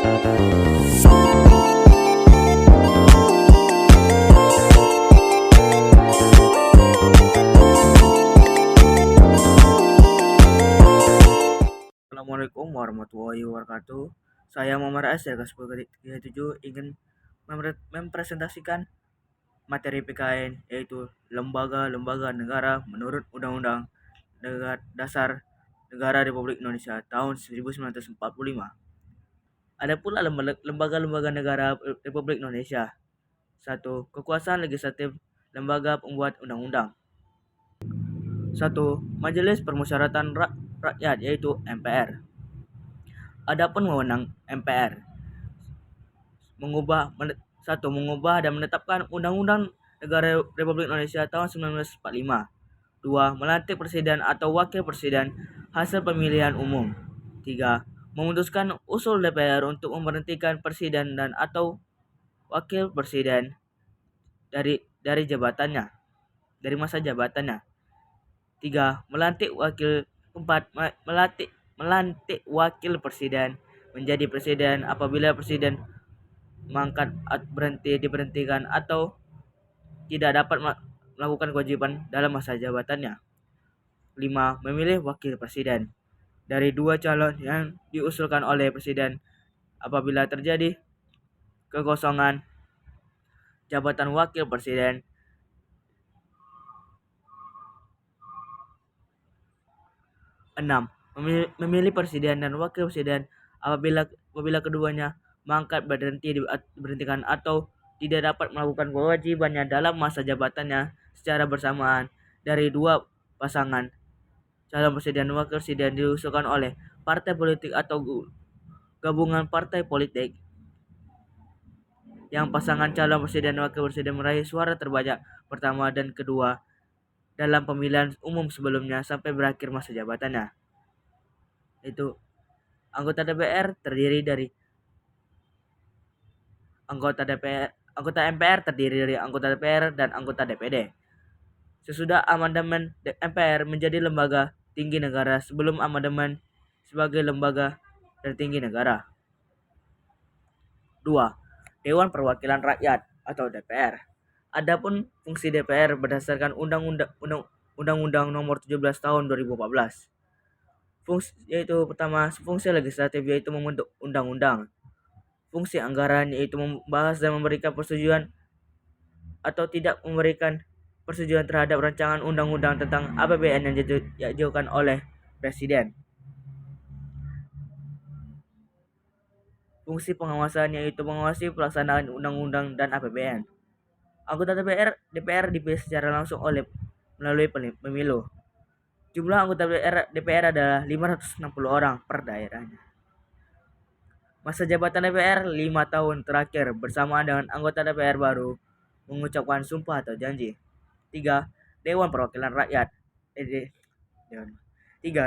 Assalamualaikum warahmatullahi wabarakatuh. Saya Muhammad Ais dari kelas 10 ingin mempresentasikan materi PKN, yaitu lembaga-lembaga negara menurut Undang-Undang Dasar Negara Republik Indonesia tahun 1945. Ada pula lembaga-lembaga negara Republik Indonesia. 1. Kekuasaan legislatif, lembaga pembuat undang-undang. 1. Majelis Permusyawaratan Rakyat, yaitu MPR. Adapun wewenang MPR mengubah dan menetapkan Undang-Undang Negara Republik Indonesia tahun 1945. 2. Melantik presiden atau wakil presiden hasil pemilihan umum. 3. Memutuskan usul DPR untuk memberhentikan presiden dan atau wakil presiden dari jabatannya, dari masa jabatannya. 3. Melantik wakil presiden menjadi presiden apabila presiden mangkat, diberhentikan atau tidak dapat melakukan kewajiban dalam masa jabatannya. 5. Memilih wakil presiden dari dua calon yang diusulkan oleh presiden apabila terjadi kekosongan jabatan wakil presiden. 6. Memilih presiden dan wakil presiden apabila keduanya mangkat, diberhentikan atau tidak dapat melakukan kewajibannya dalam masa jabatannya secara bersamaan dari dua pasangan calon presiden dan wakil presiden diusulkan oleh partai politik atau gabungan partai politik yang pasangan calon presiden dan wakil presiden meraih suara terbanyak pertama dan kedua dalam pemilihan umum sebelumnya sampai berakhir masa jabatannya. Itu anggota DPR terdiri dari anggota MPR terdiri dari anggota DPR dan anggota DPD. Sesudah amandemen, MPR menjadi lembaga tinggi negara sebelum amandemen sebagai lembaga tertinggi negara. 2. Dewan Perwakilan Rakyat atau DPR. Adapun fungsi DPR berdasarkan Undang-Undang Nomor 17 Tahun 2014. Fungsi legislatif yaitu membentuk undang-undang. Fungsi anggaran yaitu membahas dan memberikan persetujuan atau tidak memberikan persetujuan terhadap rancangan undang-undang tentang APBN yang diajukan oleh Presiden. Fungsi pengawasan yaitu mengawasi pelaksanaan undang-undang dan APBN. Anggota DPR dipilih secara langsung melalui pemilu. Jumlah anggota DPR adalah 560 orang per daerahnya. Masa jabatan DPR 5 tahun terakhir bersamaan dengan anggota DPR baru mengucapkan sumpah atau janji. 3. Dewan Perwakilan Rakyat. 3.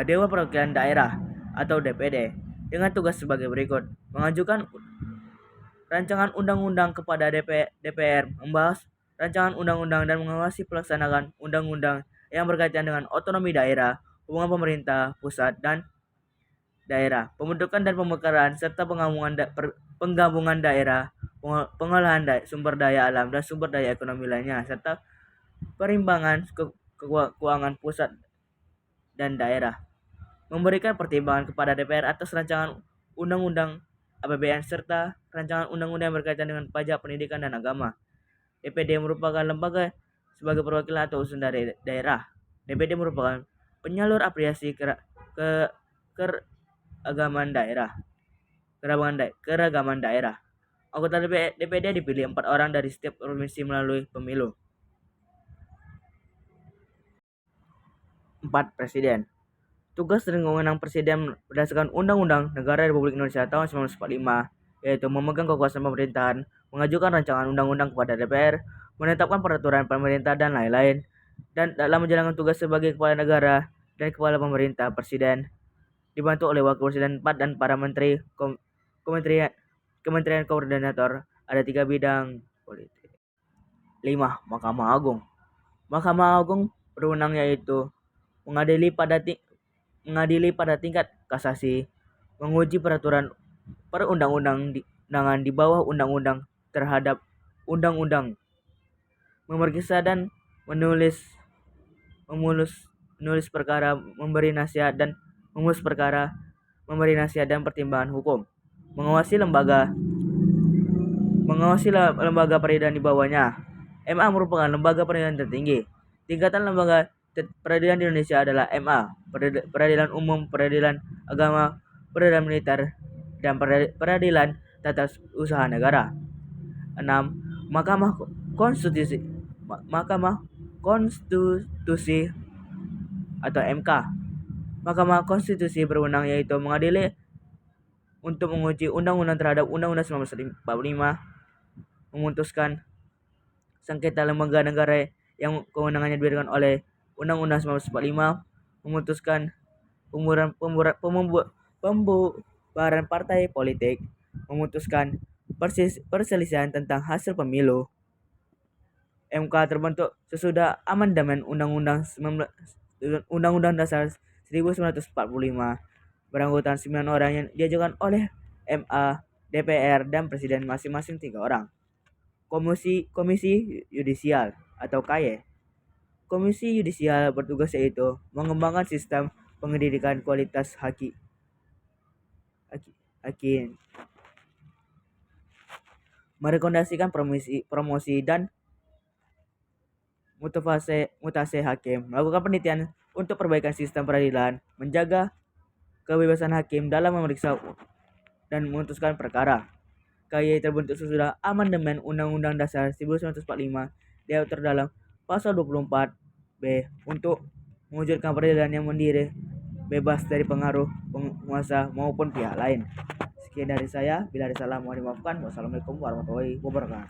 Dewan Perwakilan Daerah atau DPD dengan tugas sebagai berikut: mengajukan rancangan undang-undang kepada DPR, membahas rancangan undang-undang dan mengawasi pelaksanaan undang-undang yang berkaitan dengan otonomi daerah, hubungan pemerintah pusat dan daerah, pembentukan dan pemekaran serta penggabungan daerah, pengolahan sumber daya alam dan sumber daya ekonomi lainnya, serta perimbangan keuangan pusat dan daerah. Memberikan pertimbangan kepada DPR atas rancangan undang-undang APBN serta rancangan undang-undang yang berkaitan dengan pajak, pendidikan, dan agama. DPD merupakan lembaga sebagai perwakilan atau usulan dari daerah. DPD merupakan penyalur apresiasi keragaman daerah. Anggota DPD dipilih 4 orang dari setiap provinsi melalui pemilu. 4. Presiden. Tugas dan wewenang presiden berdasarkan Undang-Undang Negara Republik Indonesia tahun 1945 yaitu memegang kekuasaan pemerintahan, mengajukan rancangan undang-undang kepada DPR, menetapkan peraturan pemerintah dan lain-lain, dan dalam menjalankan tugas sebagai kepala negara dan kepala pemerintah, presiden dibantu oleh wakil presiden 4 dan para menteri, kementerian koordinator. Ada 3 bidang politik. 5. Mahkamah Agung. Mahkamah Agung berwenang yaitu mengadili pada tingkat kasasi, menguji perundang-undangan di bawah undang-undang terhadap undang-undang, memeriksa dan menulis perkara, memberi nasihat dan memutus perkara, memberi nasihat dan pertimbangan hukum, mengawasi lembaga peradilan di bawahnya. MA merupakan lembaga peradilan tertinggi. Tingkatan lembaga peradilan di Indonesia adalah MA, Peradilan Umum, Peradilan Agama, Peradilan Militer, dan Peradilan Tata Usaha Negara. 6. Mahkamah Konstitusi atau MK. Mahkamah Konstitusi berwenang yaitu mengadili untuk menguji undang-undang terhadap Undang-Undang 1945, memutuskan sengketa lembaga negara yang kewenangannya diberikan oleh Undang-Undang 1945, memutuskan pembubaran partai politik, memutuskan perselisihan tentang hasil pemilu. MK terbentuk sesudah amandemen Undang-Undang Dasar 1945, beranggotakan 9 orang yang diajukan oleh MA, DPR, dan Presiden masing-masing 3 orang. Komisi Yudisial atau KY. Komisi Yudisial bertugas yaitu mengembangkan sistem pendidikan kualitas hakim, merekomendasikan promosi dan mutasi hakim, melakukan penelitian untuk perbaikan sistem peradilan, menjaga kebebasan hakim dalam memeriksa dan memutuskan perkara. KY terbentuk sesudah amandemen Undang-Undang Dasar 1945, diatur dalam pasal 24B untuk mewujudkan peradilan yang mandiri, bebas dari pengaruh penguasa maupun pihak lain. Sekian dari saya, bila ada salah mohon dimaafkan. Wassalamualaikum warahmatullahi wabarakatuh.